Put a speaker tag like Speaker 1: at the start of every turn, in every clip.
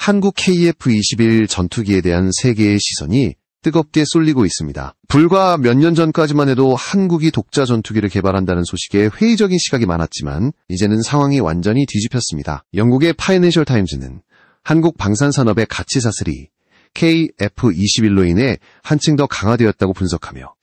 Speaker 1: 한국 KF-21 전투기에 대한 세계의 시선이 뜨겁게 쏠리고 있습니다. 불과 몇 년 전까지만 해도 한국이 독자 전투기를 개발한다는 소식에 회의적인 시각이 많았지만 이제는 상황이 완전히 뒤집혔습니다. 영국의 파이낸셜 타임즈는 한국 방산산업의 가치 사슬이 KF-21로 인해 한층 더 강화되었다고 분석하며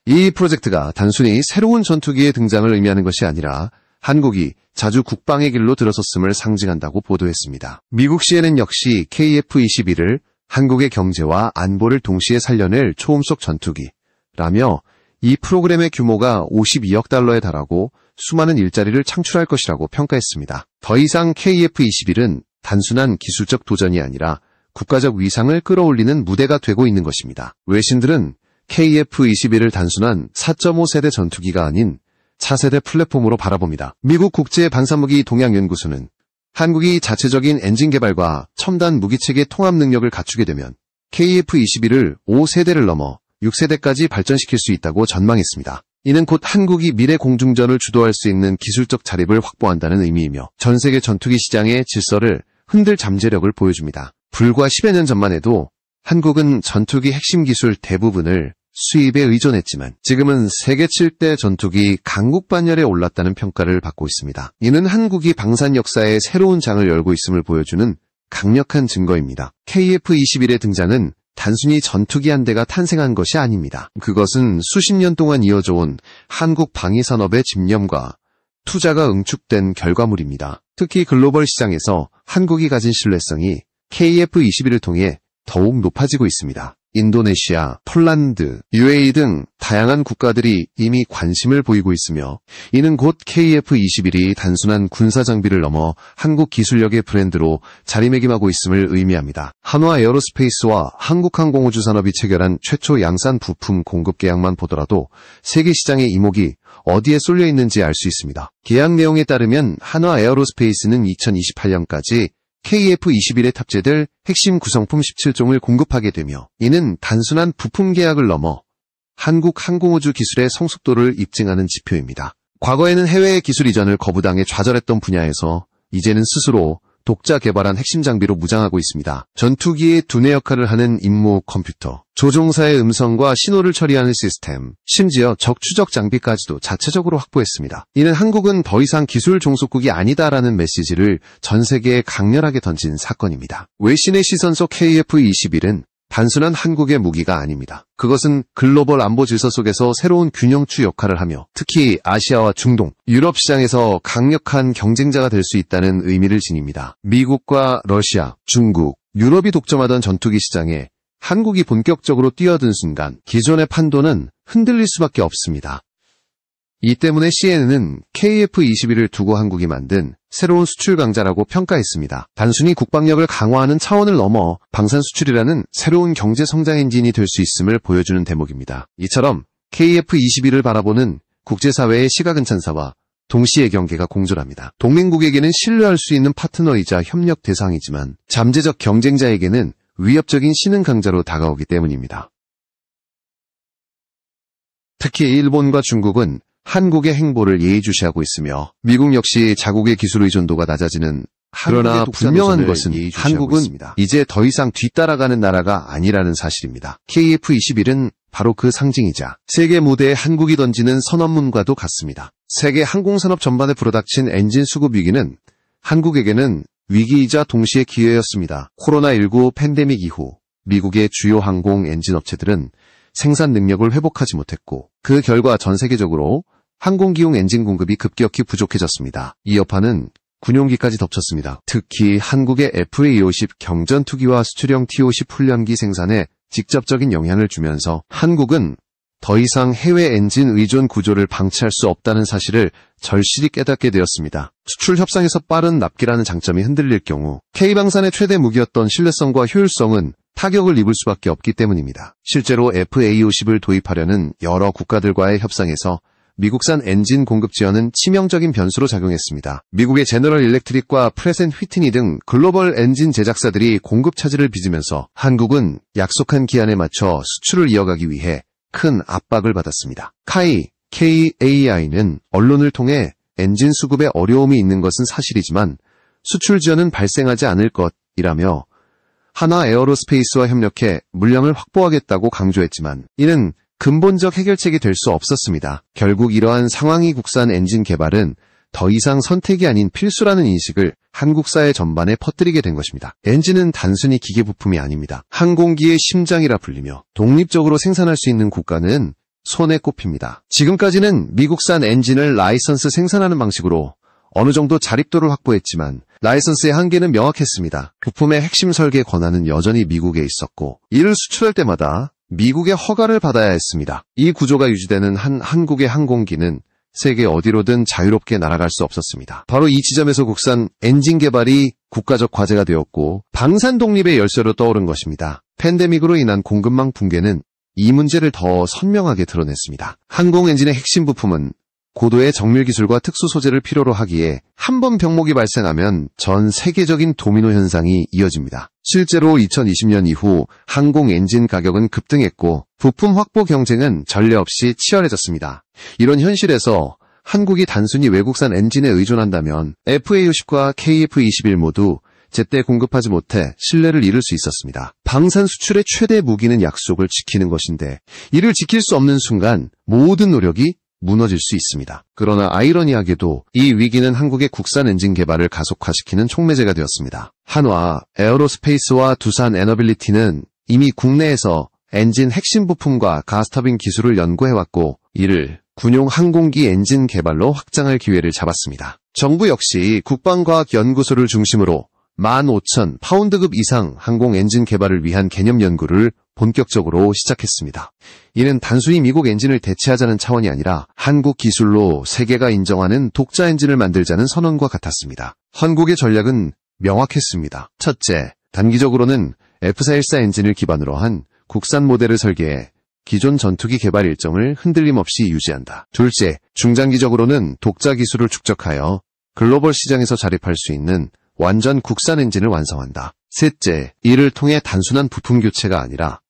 Speaker 1: 이 프로젝트가 단순히 새로운 전투기의 등장을 의미하는 것이 아니라 한국이 자주 국방의 길로 들어섰음을 상징한다고 보도했습니다. 미국 CNN 역시 KF-21을 한국의 경제와 안보를 동시에 살려낼 초음속 전투기라며 이 프로그램의 규모가 52억 달러에 달하고 수많은 일자리를 창출할 것이라고 평가했습니다. 더 이상 KF-21은 단순한 기술적 도전이 아니라 국가적 위상을 끌어올리는 무대가 되고 있는 것입니다. 외신들은 KF-21을 단순한 4.5세대 전투기가 아닌 차세대 플랫폼으로 바라봅니다. 미국 국제반사무기 동향연구소는 한국이 자체적인 엔진 개발과 첨단 무기체계 통합 능력을 갖추게 되면 KF-21을 5세대를 넘어 6세대까지 발전시킬 수 있다고 전망했습니다. 이는 곧 한국이 미래 공중전을 주도할 수 있는 기술적 자립을 확보한다는 의미이며 전 세계 전투기 시장의 질서를 흔들 잠재력을 보여줍니다. 불과 10여 년 전만 해도 한국은 전투기 핵심 기술 대부분을 수입에 의존했지만 지금은 세계 7대 전투기 강국 반열에 올랐다는 평가를 받고 있습니다. 이는 한국이 방산 역사의 새로운 장을 열고 있음을 보여주는 강력한 증거입니다. KF-21의 등장은 단순히 전투기 한 대가 탄생한 것이 아닙니다. 그것은 수십 년 동안 이어져온 한국 방위산업의 집념과 투자가 응축된 결과물입니다. 특히 글로벌 시장에서 한국이 가진 신뢰성이 KF-21을 통해 더욱 높아지고 있습니다. 인도네시아, 폴란드, UAE 등 다양한 국가들이 이미 관심을 보이고 있으며 이는 곧 KF-21이 단순한 군사 장비를 넘어 한국 기술력의 브랜드로 자리매김하고 있음을 의미합니다. 한화 에어로스페이스와 한국항공우주 산업이 체결한 최초 양산 부품 공급 계약만 보더라도 세계 시장의 이목이 어디에 쏠려 있는지 알 수 있습니다. 계약 내용에 따르면 한화 에어로스페이스는 2028년까지 KF-21에 탑재될 핵심 구성품 17종을 공급하게 되며 이는 단순한 부품 계약을 넘어 한국 항공우주 기술의 성숙도를 입증하는 지표입니다. 과거에는 해외의 기술 이전을 거부당해 좌절했던 분야에서 이제는 스스로 독자 개발한 핵심 장비로 무장하고 있습니다. 전투기의 두뇌 역할을 하는 임무 컴퓨터, 조종사의 음성과 신호를 처리하는 시스템, 심지어 적 추적 장비까지도 자체적으로 확보했습니다. 이는 한국은 더 이상 기술 종속국이 아니다라는 메시지를 전 세계에 강렬하게 던진 사건입니다. 외신의 시선 속 KF-21은 단순한 한국의 무기가 아닙니다. 그것은 글로벌 안보 질서 속에서 새로운 균형추 역할을 하며 특히 아시아와 중동, 유럽 시장에서 강력한 경쟁자가 될 수 있다는 의미를 지닙니다. 미국과 러시아, 중국, 유럽이 독점하던 전투기 시장에 한국이 본격적으로 뛰어든 순간 기존의 판도는 흔들릴 수밖에 없습니다. 이 때문에 CNN은 KF-21을 두고 한국이 만든 새로운 수출 강자라고 평가했습니다. 단순히 국방력을 강화하는 차원을 넘어 방산 수출이라는 새로운 경제 성장 엔진이 될 수 있음을 보여주는 대목입니다. 이처럼 KF-21을 바라보는 국제사회의 시각은 찬사와 동시에 경계가 공존합니다. 동맹국에게는 신뢰할 수 있는 파트너이자 협력 대상이지만 잠재적 경쟁자에게는 위협적인 신흥 강자로 다가오기 때문입니다. 특히 일본과 중국은 한국의 행보를 예의주시하고 있으며 미국 역시 자국의 기술 의존도가 낮아지는 그러나 분명한 것은 한국은 있습니다. 이제 더 이상 뒤따라가는 나라가 아니라는 사실입니다. KF-21은 바로 그 상징이자 세계 무대에 한국이 던지는 선언문과도 같습니다. 세계 항공산업 전반에 불어닥친 엔진 수급 위기는 한국에게는 위기이자 동시에 기회였습니다. 코로나19 팬데믹 이후 미국의 주요 항공 엔진 업체들은 생산 능력을 회복하지 못했고 그 결과 전 세계적으로 항공기용 엔진 공급이 급격히 부족해졌습니다. 이 여파는 군용기까지 덮쳤습니다. 특히 한국의 FA-250 경전투기와 수출형 T-50 훈련기 생산에 직접적인 영향을 주면서 한국은 더 이상 해외 엔진 의존 구조를 방치할 수 없다는 사실을 절실히 깨닫게 되었습니다. 수출 협상에서 빠른 납기라는 장점이 흔들릴 경우 K방산의 최대 무기였던 신뢰성과 효율성은 타격을 입을 수밖에 없기 때문입니다. 실제로 FA-50을 도입하려는 여러 국가들과의 협상에서 미국산 엔진 공급 지연은 치명적인 변수로 작용했습니다. 미국의 제너럴 일렉트릭과 프렛 앤 휘트니 등 글로벌 엔진 제작사들이 공급 차질을 빚으면서 한국은 약속한 기한에 맞춰 수출을 이어가기 위해 큰 압박을 받았습니다. KAI는 언론을 통해 엔진 수급에 어려움이 있는 것은 사실이지만 수출 지연은 발생하지 않을 것이라며 한화 에어로스페이스와 협력해 물량을 확보하겠다고 강조했지만 이는 근본적 해결책이 될 수 없었습니다. 결국 이러한 상황이 국산 엔진 개발은 더 이상 선택이 아닌 필수라는 인식을 한국사회 전반에 퍼뜨리게 된 것입니다. 엔진은 단순히 기계 부품이 아닙니다. 항공기의 심장이라 불리며 독립적으로 생산할 수 있는 국가는 손에 꼽힙니다. 지금까지는 미국산 엔진을 라이선스 생산하는 방식으로 어느 정도 자립도를 확보했지만 라이선스의 한계는 명확했습니다. 부품의 핵심 설계 권한은 여전히 미국에 있었고 이를 수출할 때마다 미국의 허가를 받아야 했습니다. 이 구조가 유지되는 한국의 항공기는 세계 어디로든 자유롭게 날아갈 수 없었습니다. 바로 이 지점에서 국산 엔진 개발이 국가적 과제가 되었고 방산 독립의 열쇠로 떠오른 것입니다. 팬데믹으로 인한 공급망 붕괴는 이 문제를 더 선명하게 드러냈습니다. 항공 엔진의 핵심 부품은 고도의 정밀 기술과 특수 소재를 필요로 하기에 한 번 병목이 발생하면 전 세계적인 도미노 현상이 이어집니다. 실제로 2020년 이후 항공 엔진 가격은 급등했고 부품 확보 경쟁은 전례 없이 치열해졌습니다. 이런 현실에서 한국이 단순히 외국산 엔진에 의존한다면 FA50과 KF21 모두 제때 공급하지 못해 신뢰를 잃을 수 있었습니다. 방산 수출의 최대 무기는 약속을 지키는 것인데 이를 지킬 수 없는 순간 모든 노력이 무너질 수 있습니다. 그러나 아이러니하게도 이 위기는 한국의 국산 엔진 개발을 가속화시키는 촉매제가 되었습니다. 한화 에어로스페이스와 두산 에너빌리티는 이미 국내에서 엔진 핵심 부품과 가스터빈 기술을 연구해왔고 이를 군용 항공기 엔진 개발로 확장할 기회를 잡았습니다. 정부 역시 국방과학연구소를 중심으로 15,000파운드급 이상 항공 엔진 개발을 위한 개념 연구를 본격적으로 시작했습니다. 이는 단순히 미국 엔진을 대체하자는 차원이 아니라 한국 기술로 세계가 인정하는 독자 엔진을 만들자는 선언과 같았습니다. 한국의 전략은 명확했습니다. 첫째, 단기적으로는 F414 엔진을 기반으로 한 국산 모델을 설계해 기존 전투기 개발 일정을 흔들림 없이 유지한다. 둘째, 중장기적으로는 독자 기술을 축적하여 글로벌 시장에서 자립할 수 있는 완전 국산 엔진을 완성한다. 셋째, 이를 통해 단순한 부품 교체가 아니라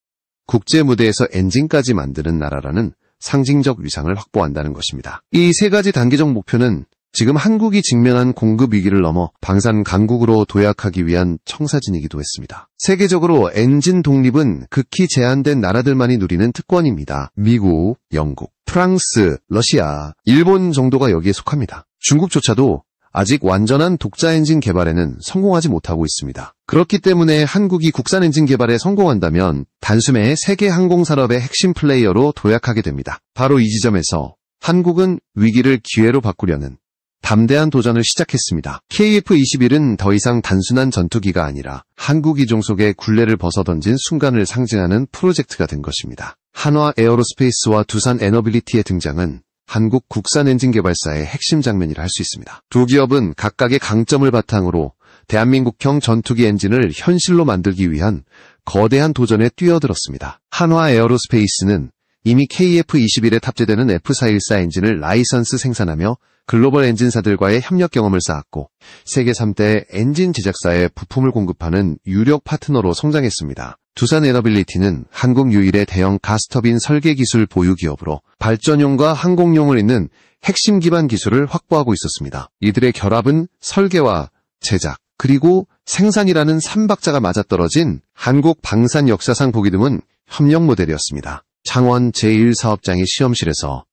Speaker 1: 국제 무대에서 엔진까지 만드는 나라라는 상징적 위상을 확보한다는 것입니다. 이 세 가지 단기적 목표는 지금 한국이 직면한 공급 위기를 넘어 방산 강국으로 도약하기 위한 청사진이기도 했습니다. 세계적으로 엔진 독립은 극히 제한된 나라들만이 누리는 특권입니다. 미국, 영국, 프랑스, 러시아, 일본 정도가 여기에 속합니다. 중국조차도 아직 완전한 독자 엔진 개발에는 성공하지 못하고 있습니다. 그렇기 때문에 한국이 국산 엔진 개발에 성공한다면 단숨에 세계 항공산업의 핵심 플레이어로 도약하게 됩니다. 바로 이 지점에서 한국은 위기를 기회로 바꾸려는 담대한 도전을 시작했습니다. KF21은 더 이상 단순한 전투기가 아니라 한국 이종속의 굴레를 벗어던진 순간을 상징하는 프로젝트가 된 것입니다. 한화 에어로스페이스와 두산 에너빌리티의 등장은 한국 국산 엔진 개발사의 핵심 장면이라 할 수 있습니다. 두 기업은 각각의 강점을 바탕으로 대한민국형 전투기 엔진을 현실로 만들기 위한 거대한 도전에 뛰어들었습니다. 한화 에어로스페이스는 이미 KF21에 탑재되는 F414 엔진을 라이선스 생산하며 글로벌 엔진사들과의 협력 경험을 쌓았고 세계 3대 엔진 제작사에 부품을 공급하는 유력 파트너로 성장했습니다. 두산 에너빌리티는 한국 유일의 대형 가스터빈 설계 기술 보유 기업으로 발전용과 항공용을 잇는 핵심 기반 기술을 확보하고 있었습니다. 이들의 결합은 설계와 제작, 그리고 생산이라는 3박자가 맞아떨어진 한국 방산 역사상 보기 드문 협력 모델이었습니다. 창원 제1사업장의 시험실에서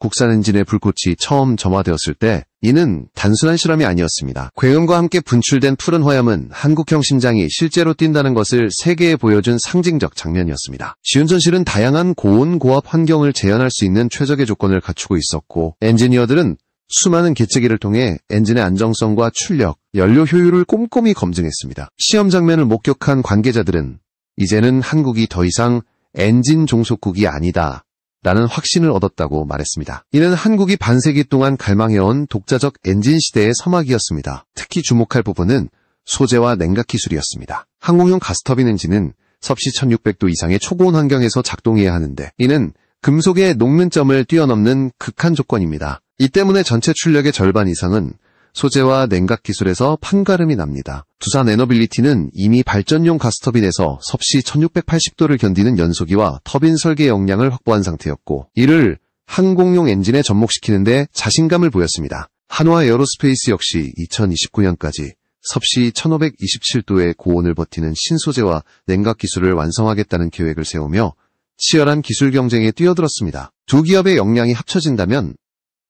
Speaker 1: 국산 엔진의 불꽃이 처음 점화되었을 때 이는 단순한 실험이 아니었습니다. 굉음과 함께 분출된 푸른 화염은 한국형 심장이 실제로 뛴다는 것을 세계에 보여준 상징적 장면이었습니다. 시운전실은 다양한 고온 고압 환경을 재현할 수 있는 최적의 조건을 갖추고 있었고 엔지니어들은 수많은 계측기를 통해 엔진의 안정성과 출력, 연료 효율을 꼼꼼히 검증했습니다. 시험 장면을 목격한 관계자들은 이제는 한국이 더 이상 엔진 종속국이 아니다 라는 확신을 얻었다고 말했습니다. 이는 한국이 반세기 동안 갈망해온 독자적 엔진 시대의 서막이었습니다. 특히 주목할 부분은 소재와 냉각 기술이었습니다. 항공용 가스터빈 엔진은 섭씨 1600도 이상의 초고온 환경에서 작동해야 하는데 이는 금속의 녹는점을 뛰어넘는 극한 조건입니다. 이 때문에 전체 출력의 절반 이상은 소재와 냉각 기술에서 판가름이 납니다. 두산 에너빌리티는 이미 발전용 가스터빈에서 섭씨 1680도를 견디는 연소기와 터빈 설계 역량을 확보한 상태였고 이를 항공용 엔진에 접목시키는 데 자신감을 보였습니다. 한화 에어로스페이스 역시 2029년까지 섭씨 1527도의 고온을 버티는 신소재와 냉각 기술을 완성하겠다는 계획을 세우며 치열한 기술 경쟁에 뛰어들었습니다. 두 기업의 역량이 합쳐진다면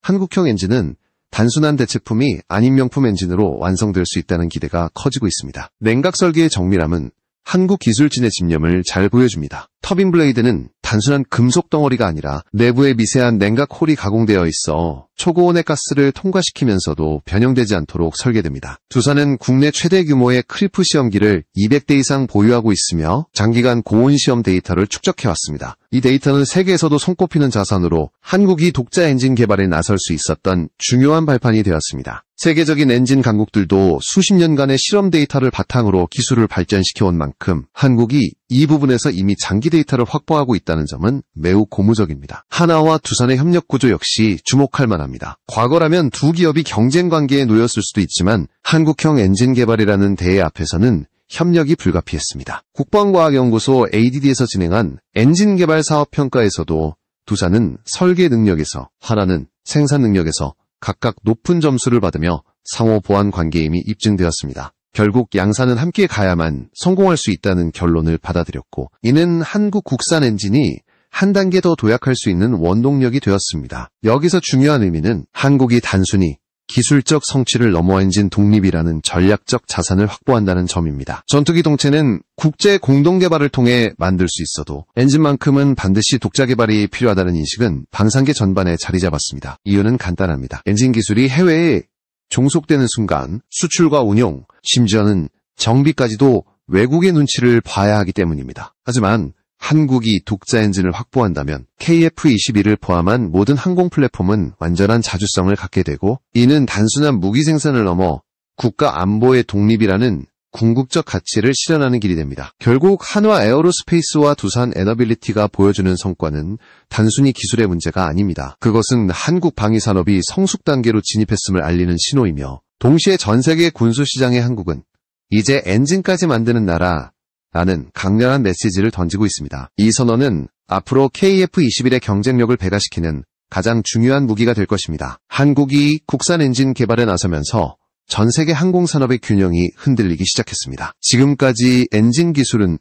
Speaker 1: 한국형 엔진은 단순한 대체품이 아닌 명품 엔진으로 완성될 수 있다는 기대가 커지고 있습니다. 냉각 설계의 정밀함은 한국 기술진의 집념을 잘 보여줍니다. 터빈 블레이드는 단순한 금속 덩어리가 아니라 내부에 미세한 냉각 홀이 가공되어 있어 초고온의 가스를 통과시키면서도 변형되지 않도록 설계됩니다. 두산은 국내 최대 규모의 크리프 시험기를 200대 이상 보유하고 있으며 장기간 고온 시험 데이터를 축적해왔습니다. 이 데이터는 세계에서도 손꼽히는 자산으로 한국이 독자 엔진 개발에 나설 수 있었던 중요한 발판이 되었습니다. 세계적인 엔진 강국들도 수십 년간의 실험 데이터를 바탕으로 기술을 발전시켜온 만큼 한국이 이 부분에서 이미 장기 데이터를 확보하고 있다는 점은 매우 고무적입니다. 하나와 두산의 협력 구조 역시 주목할 만합니다. 과거라면 두 기업이 경쟁 관계에 놓였을 수도 있지만 한국형 엔진 개발이라는 대회 앞에서는 협력이 불가피했습니다. 국방과학연구소 ADD에서 진행한 엔진 개발 사업 평가에서도 두산은 설계 능력에서, 하나는 생산 능력에서 각각 높은 점수를 받으며 상호 보완 관계임이 입증되었습니다. 결국 양사는 함께 가야만 성공할 수 있다는 결론을 받아들였고, 이는 한국 국산 엔진이 한 단계 더 도약할 수 있는 원동력이 되었습니다. 여기서 중요한 의미는 한국이 단순히 기술적 성취를 넘어 엔진 독립이라는 전략적 자산을 확보한다는 점입니다. 전투기 동체는 국제 공동 개발을 통해 만들 수 있어도 엔진만큼은 반드시 독자 개발이 필요하다는 인식은 방산계 전반에 자리 잡았습니다. 이유는 간단합니다. 엔진 기술이 해외에 종속되는 순간 수출과 운용, 심지어는 정비까지도 외국의 눈치를 봐야 하기 때문입니다. 하지만 한국이 독자 엔진을 확보한다면 KF-21을 포함한 모든 항공 플랫폼은 완전한 자주성을 갖게 되고, 이는 단순한 무기 생산을 넘어 국가 안보의 독립이라는 궁극적 가치를 실현하는 길이 됩니다. 결국 한화 에어로스페이스와 두산 에너빌리티가 보여주는 성과는 단순히 기술의 문제가 아닙니다. 그것은 한국 방위산업이 성숙 단계로 진입했음을 알리는 신호이며, 동시에 전 세계 군수시장의 한국은 이제 엔진까지 만드는 나라라는 강렬한 메시지를 던지고 있습니다. 이 선언은 앞으로 KF-21의 경쟁력을 배가시키는 가장 중요한 무기가 될 것입니다. 한국이 국산 엔진 개발에 나서면서 전 세계 항공산업의 균형이 흔들리기 시작했습니다. 지금까지 엔진 기술은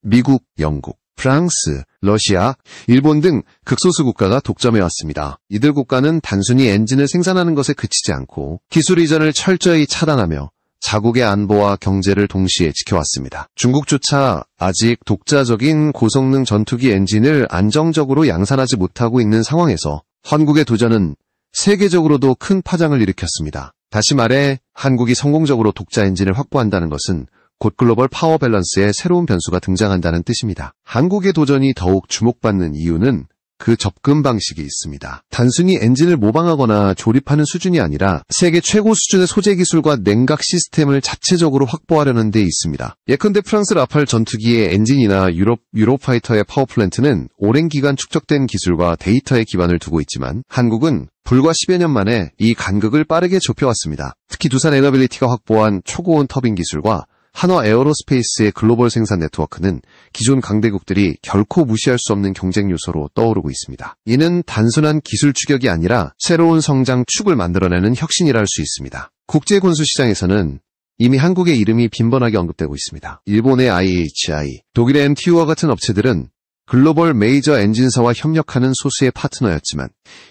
Speaker 1: 미국, 영국, 프랑스, 러시아, 일본 등 극소수 국가가 독점해왔습니다. 이들 국가는 단순히 엔진을 생산하는 것에 그치지 않고 기술 이전을 철저히 차단하며 자국의 안보와 경제를 동시에 지켜왔습니다. 중국조차 아직 독자적인 고성능 전투기 엔진을 안정적으로 양산하지 못하고 있는 상황에서 한국의 도전은 세계적으로도 큰 파장을 일으켰습니다. 다시 말해 한국이 성공적으로 독자 엔진을 확보한다는 것은 곧 글로벌 파워 밸런스에 새로운 변수가 등장한다는 뜻입니다. 한국의 도전이 더욱 주목받는 이유는 그 접근 방식이 있습니다. 단순히 엔진을 모방하거나 조립하는 수준이 아니라 세계 최고 수준의 소재 기술과 냉각 시스템을 자체적으로 확보하려는 데 있습니다. 예컨대 프랑스 라팔 전투기의 엔진이나 유로파이터의 파워플랜트는 오랜 기간 축적된 기술과 데이터에 기반을 두고 있지만, 한국은 불과 10여 년 만에 이 간극을 빠르게 좁혀왔습니다. 특히 두산 에너빌리티가 확보한 초고온 터빈 기술과 한화 에어로스페이스의 글로벌 생산 네트워크는 기존 강대국들이 결코 무시할 수 없는 경쟁 요소로 떠오르고 있습니다. 이는 단순한 기술 추격이 아니라 새로운 성장 축을 만들어내는 혁신이라 할 수 있습니다. 국제 군수 시장에서는 이미 한국의 이름이 빈번하게 언급되고 있습니다. 일본의 IHI, 독일의 MTU와 같은 업체들은 글로벌 메이저 엔진사와 협력하는 소수의 파트너였지만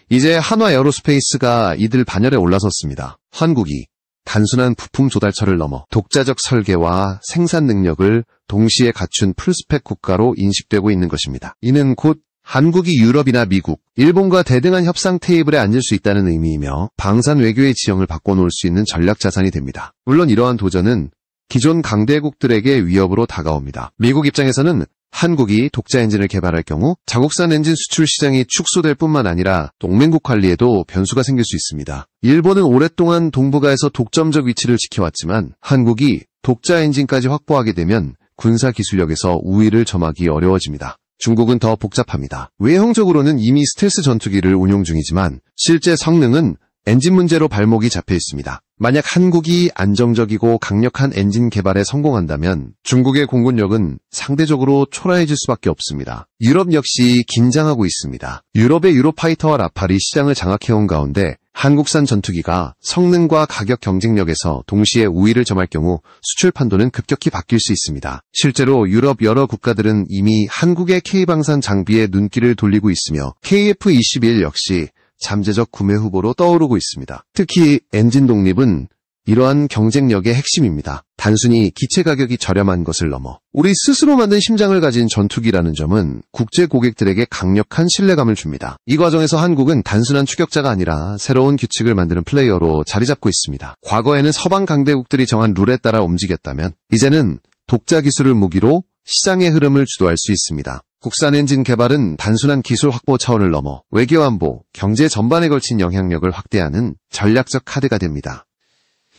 Speaker 1: 이제 한화 에어로스페이스가 이들 반열에 올라섰습니다. 한국이 단순한 부품 조달처를 넘어 독자적 설계와 생산 능력을 동시에 갖춘 풀스펙 국가로 인식되고 있는 것입니다. 이는 곧 한국이 유럽이나 미국, 일본과 대등한 협상 테이블에 앉을 수 있다는 의미이며 방산 외교의 지형을 바꿔놓을 수 있는 전략 자산이 됩니다. 물론 이러한 도전은 기존 강대국들에게 위협으로 다가옵니다. 미국 입장에서는 한국이 독자 엔진을 개발할 경우 자국산 엔진 수출 시장이 축소될 뿐만 아니라 동맹국 관리에도 변수가 생길 수 있습니다. 일본은 오랫동안 동북아에서 독점적 위치를 지켜왔지만 한국이 독자 엔진까지 확보하게 되면 군사 기술력에서 우위를 점하기 어려워집니다. 중국은 더 복잡합니다. 외형적으로는 이미 스텔스 전투기를 운용 중이지만 실제 성능은 엔진 문제로 발목이 잡혀 있습니다. 만약 한국이 안정적이고 강력한 엔진 개발에 성공한다면 중국의 공군력은 상대적으로 초라해질 수밖에 없습니다. 유럽 역시 긴장하고 있습니다. 유럽의 유로파이터와 라팔이 시장을 장악해온 가운데 한국산 전투기가 성능과 가격 경쟁력에서 동시에 우위를 점할 경우 수출 판도는 급격히 바뀔 수 있습니다. 실제로 유럽 여러 국가들은 이미 한국의 K방산 장비에 눈길을 돌리고 있으며 KF-21 역시 잠재적 구매 후보로 떠오르고 있습니다. 특히 엔진 독립은 이러한 경쟁력의 핵심입니다. 단순히 기체 가격이 저렴한 것을 넘어 우리 스스로 만든 심장을 가진 전투기라는 점은 국제 고객들에게 강력한 신뢰감을 줍니다. 이 과정에서 한국은 단순한 추격자가 아니라 새로운 규칙을 만드는 플레이어로 자리 잡고 있습니다. 과거에는 서방 강대국들이 정한 룰에 따라 움직였다면 이제는 독자 기술을 무기로 시장의 흐름을 주도할 수 있습니다. 국산 엔진 개발은 단순한 기술 확보 차원을 넘어 외교 안보, 경제 전반에 걸친 영향력을 확대하는 전략적 카드가 됩니다.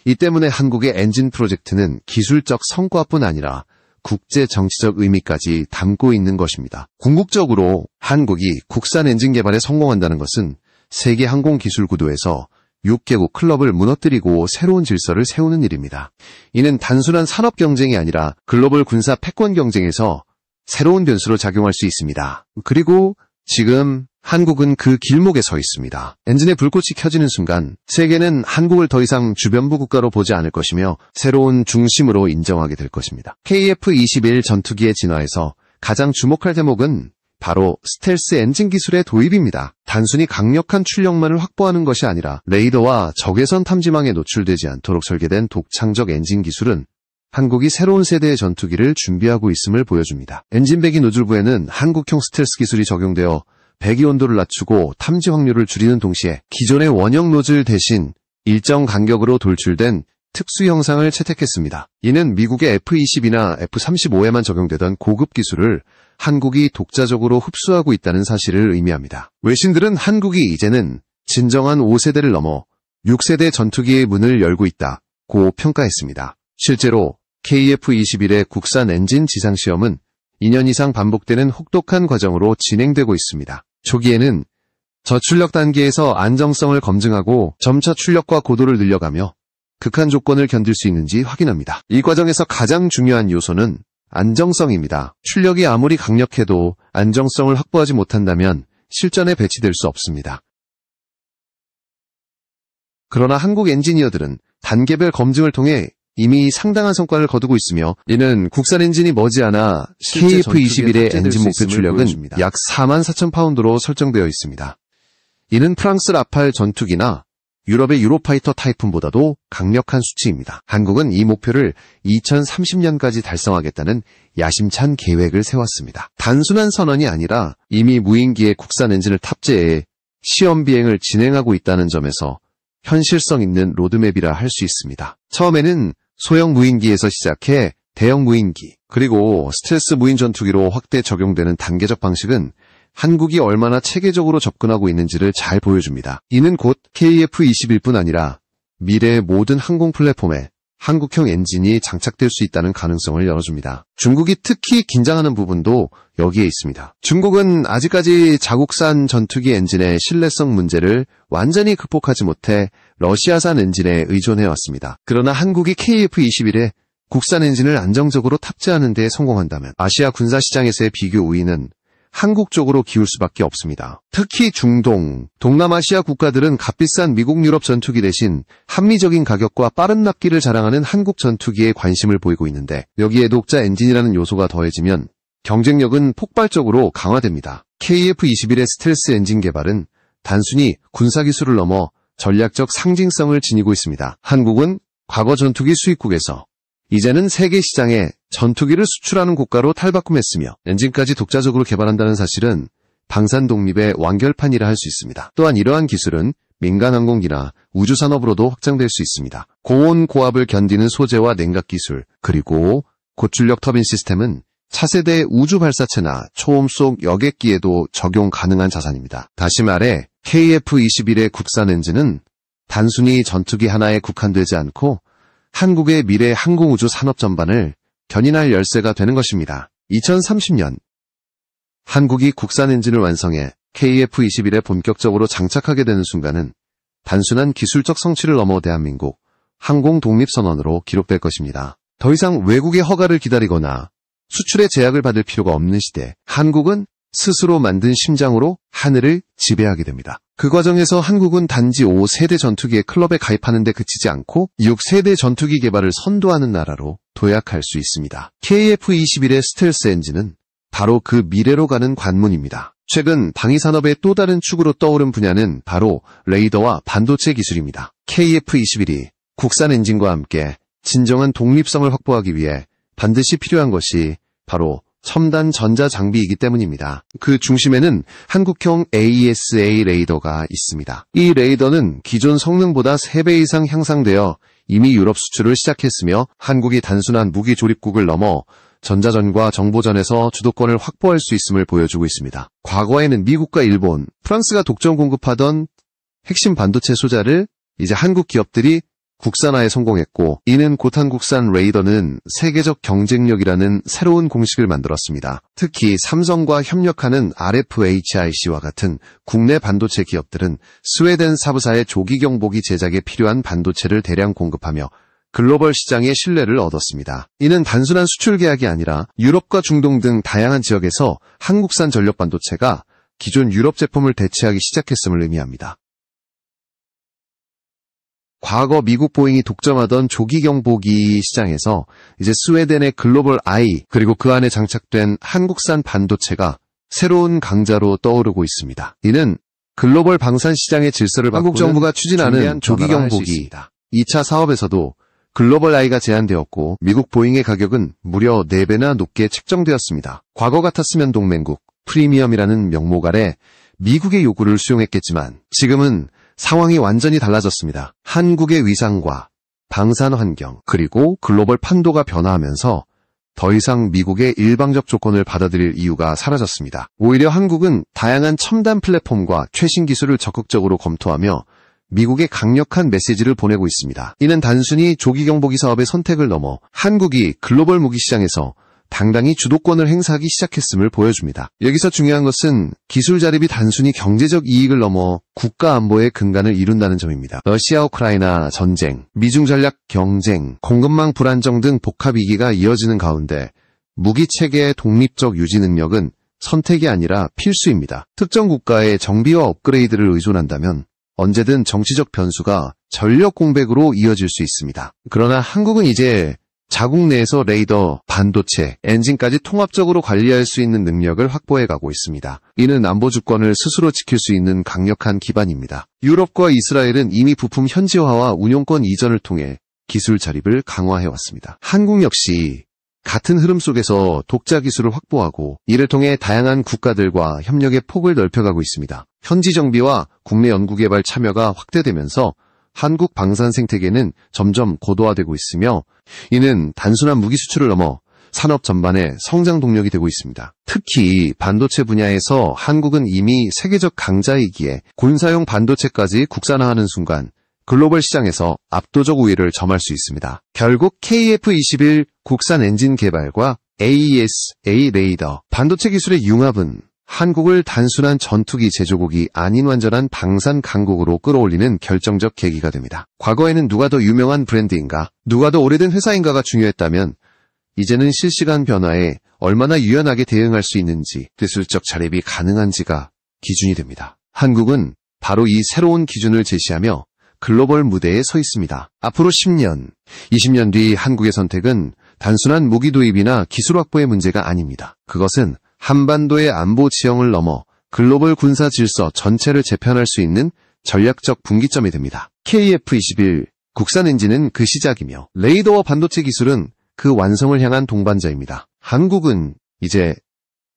Speaker 1: 이 때문에 한국의 엔진 프로젝트는 기술적 성과뿐 아니라 국제 정치적 의미까지 담고 있는 것입니다. 궁극적으로 한국이 국산 엔진 개발에 성공한다는 것은 세계 항공 기술 구도에서 6개국 클럽을 무너뜨리고 새로운 질서를 세우는 일입니다. 이는 단순한 산업 경쟁이 아니라 글로벌 군사 패권 경쟁에서 새로운 변수로 작용할 수 있습니다. 그리고 지금 한국은 그 길목에 서 있습니다. 엔진의 불꽃이 켜지는 순간 세계는 한국을 더 이상 주변부 국가로 보지 않을 것이며 새로운 중심으로 인정하게 될 것입니다. KF-21 전투기의 진화에서 가장 주목할 대목은 바로 스텔스 엔진 기술의 도입입니다. 단순히 강력한 출력만을 확보하는 것이 아니라 레이더와 적외선 탐지망에 노출되지 않도록 설계된 독창적 엔진 기술은 한국이 새로운 세대의 전투기를 준비하고 있음을 보여줍니다. 엔진 배기 노즐부에는 한국형 스텔스 기술이 적용되어 배기 온도를 낮추고 탐지 확률을 줄이는 동시에 기존의 원형 노즐 대신 일정 간격으로 돌출된 특수 형상을 채택했습니다. 이는 미국의 F-22나 F-35에만 적용되던 고급 기술을 한국이 독자적으로 흡수하고 있다는 사실을 의미합니다. 외신들은 한국이 이제는 진정한 5세대를 넘어 6세대 전투기의 문을 열고 있다고 평가했습니다. 실제로 KF-21의 국산 엔진 지상시험은 2년 이상 반복되는 혹독한 과정으로 진행되고 있습니다. 초기에는 저출력 단계에서 안정성을 검증하고 점차 출력과 고도를 늘려가며 극한 조건을 견딜 수 있는지 확인합니다. 이 과정에서 가장 중요한 요소는 안정성입니다. 출력이 아무리 강력해도 안정성을 확보하지 못한다면 실전에 배치될 수 없습니다. 그러나 한국 엔지니어들은 단계별 검증을 통해 이미 상당한 성과를 거두고 있으며 이는 국산 엔진이 머지않아 KF-21의 엔진 목표 출력은 약 44,000파운드로 설정되어 있습니다. 이는 프랑스 라팔 전투기나 유럽의 유로파이터 타이푼보다도 강력한 수치입니다. 한국은 이 목표를 2030년까지 달성하겠다는 야심찬 계획을 세웠습니다. 단순한 선언이 아니라 이미 무인기에 국산 엔진을 탑재해 시험 비행을 진행하고 있다는 점에서 현실성 있는 로드맵이라 할 수 있습니다. 처음에는 소형 무인기에서 시작해 대형 무인기, 그리고 스텔스 무인 전투기로 확대 적용되는 단계적 방식은 한국이 얼마나 체계적으로 접근하고 있는지를 잘 보여줍니다. 이는 곧 KF-21뿐 아니라 미래의 모든 항공 플랫폼에 한국형 엔진이 장착될 수 있다는 가능성을 열어줍니다. 중국이 특히 긴장하는 부분도 여기에 있습니다. 중국은 아직까지 자국산 전투기 엔진의 신뢰성 문제를 완전히 극복하지 못해 러시아산 엔진에 의존해왔습니다. 그러나 한국이 KF-21에 국산 엔진을 안정적으로 탑재하는 데 성공한다면 아시아 군사시장에서의 비교 우위는 한국 쪽으로 기울 수밖에 없습니다. 특히 중동, 동남아시아 국가들은 값비싼 미국 유럽 전투기 대신 합리적인 가격과 빠른 납기를 자랑하는 한국 전투기에 관심을 보이고 있는데 여기에 독자 엔진이라는 요소가 더해지면 경쟁력은 폭발적으로 강화됩니다. KF-21의 스텔스 엔진 개발은 단순히 군사기술을 넘어 전략적 상징성을 지니고 있습니다. 한국은 과거 전투기 수입국에서 이제는 세계 시장에 전투기를 수출하는 국가로 탈바꿈했으며 엔진까지 독자적으로 개발한다는 사실은 방산 독립의 완결판이라 할 수 있습니다. 또한 이러한 기술은 민간 항공기나 우주산업으로도 확장될 수 있습니다. 고온 고압을 견디는 소재와 냉각 기술, 그리고 고출력 터빈 시스템은 차세대 우주 발사체나 초음 속 여객기에도 적용 가능한 자산입니다. 다시 말해 KF-21의 국산 엔진은 단순히 전투기 하나에 국한되지 않고 한국의 미래 항공우주 산업 전반을 견인할 열쇠가 되는 것입니다. 2030년 한국이 국산 엔진을 완성해 KF-21에 본격적으로 장착하게 되는 순간은 단순한 기술적 성취를 넘어 대한민국 항공 독립선언으로 기록될 것입니다. 더 이상 외국의 허가를 기다리거나 수출의 제약을 받을 필요가 없는 시대, 한국은 스스로 만든 심장으로 하늘을 지배하게 됩니다. 그 과정에서 한국은 단지 5세대 전투기의 클럽에 가입하는 데 그치지 않고 6세대 전투기 개발을 선도하는 나라로 도약할 수 있습니다. KF-21의 스텔스 엔진은 바로 그 미래로 가는 관문입니다. 최근 방위산업의 또 다른 축으로 떠오른 분야는 바로 레이더와 반도체 기술입니다. KF-21이 국산 엔진과 함께 진정한 독립성을 확보하기 위해 반드시 필요한 것이 바로 첨단 전자장비이기 때문입니다. 그 중심에는 한국형 AESA 레이더가 있습니다. 이 레이더는 기존 성능보다 3배 이상 향상되어 이미 유럽 수출을 시작했으며 한국이 단순한 무기 조립국을 넘어 전자전과 정보전에서 주도권을 확보할 수 있음을 보여주고 있습니다. 과거에는 미국과 일본, 프랑스가 독점 공급하던 핵심 반도체 소자를 이제 한국 기업들이 국산화에 성공했고, 이는 곧 한국산 레이더는 세계적 경쟁력이라는 새로운 공식을 만들었습니다. 특히 삼성과 협력하는 RFHIC와 같은 국내 반도체 기업들은 스웨덴 사부사의 조기 경보기 제작에 필요한 반도체를 대량 공급하며 글로벌 시장의 신뢰를 얻었습니다. 이는 단순한 수출 계약이 아니라 유럽과 중동 등 다양한 지역에서 한국산 전력 반도체가 기존 유럽 제품을 대체하기 시작했음을 의미합니다. 과거 미국 보잉이 독점하던 조기 경보기 시장에서 이제 스웨덴의 글로벌 아이, 그리고 그 안에 장착된 한국산 반도체가 새로운 강자로 떠오르고 있습니다. 이는 글로벌 방산 시장의 질서를 바꾸는 한국 정부가 추진하는 조기 경보기 2차 사업에서도 글로벌 아이가 제한되었고 미국 보잉의 가격은 무려 4배나 높게 책정되었습니다. 과거 같았으면 동맹국, 프리미엄이라는 명목 아래 미국의 요구를 수용했겠지만 지금은 상황이 완전히 달라졌습니다. 한국의 위상과 방산 환경, 그리고 글로벌 판도가 변화하면서 더 이상 미국의 일방적 조건을 받아들일 이유가 사라졌습니다. 오히려 한국은 다양한 첨단 플랫폼과 최신 기술을 적극적으로 검토하며 미국에 강력한 메시지를 보내고 있습니다. 이는 단순히 조기 경보기 사업의 선택을 넘어 한국이 글로벌 무기 시장에서 당당히 주도권을 행사하기 시작했음을 보여줍니다. 여기서 중요한 것은 기술 자립이 단순히 경제적 이익을 넘어 국가 안보의 근간을 이룬다는 점입니다. 러시아 우크라이나 전쟁, 미중 전략 경쟁, 공급망 불안정 등 복합 위기가 이어지는 가운데 무기 체계의 독립적 유지 능력은 선택이 아니라 필수입니다. 특정 국가의 정비와 업그레이드를 의존한다면 언제든 정치적 변수가 전력 공백으로 이어질 수 있습니다. 그러나 한국은 이제 자국 내에서 레이더, 반도체, 엔진까지 통합적으로 관리할 수 있는 능력을 확보해가고 있습니다. 이는 안보 주권을 스스로 지킬 수 있는 강력한 기반입니다. 유럽과 이스라엘은 이미 부품 현지화와 운용권 이전을 통해 기술 자립을 강화해왔습니다. 한국 역시 같은 흐름 속에서 독자 기술을 확보하고 이를 통해 다양한 국가들과 협력의 폭을 넓혀가고 있습니다. 현지 정비와 국내 연구개발 참여가 확대되면서 한국 방산 생태계는 점점 고도화되고 있으며 이는 단순한 무기 수출을 넘어 산업 전반의 성장 동력이 되고 있습니다. 특히 반도체 분야에서 한국은 이미 세계적 강자이기에 군사용 반도체까지 국산화하는 순간 글로벌 시장에서 압도적 우위를 점할 수 있습니다. 결국 KF-21 국산 엔진 개발과 AESA 레이더, 반도체 기술의 융합은 한국을 단순한 전투기 제조국이 아닌 완전한 방산 강국으로 끌어올리는 결정적 계기가 됩니다. 과거에는 누가 더 유명한 브랜드인가, 누가 더 오래된 회사인가가 중요했다면 이제는 실시간 변화에 얼마나 유연하게 대응할 수 있는지, 기술적 자립이 가능한지가 기준이 됩니다. 한국은 바로 이 새로운 기준을 제시하며 글로벌 무대에 서 있습니다. 앞으로 10년, 20년 뒤 한국의 선택은 단순한 무기 도입이나 기술 확보의 문제가 아닙니다. 그것은 한반도의 안보 지형을 넘어 글로벌 군사 질서 전체를 재편할 수 있는 전략적 분기점이 됩니다. KF-21 국산 엔진은 그 시작이며 레이더와 반도체 기술은 그 완성을 향한 동반자입니다. 한국은 이제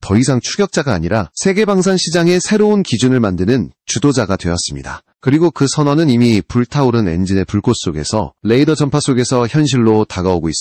Speaker 1: 더 이상 추격자가 아니라 세계 방산 시장의 새로운 기준을 만드는 주도자가 되었습니다. 그리고 그 선언은 이미 불타오른 엔진의 불꽃 속에서, 레이더 전파 속에서 현실로 다가오고 있습니다.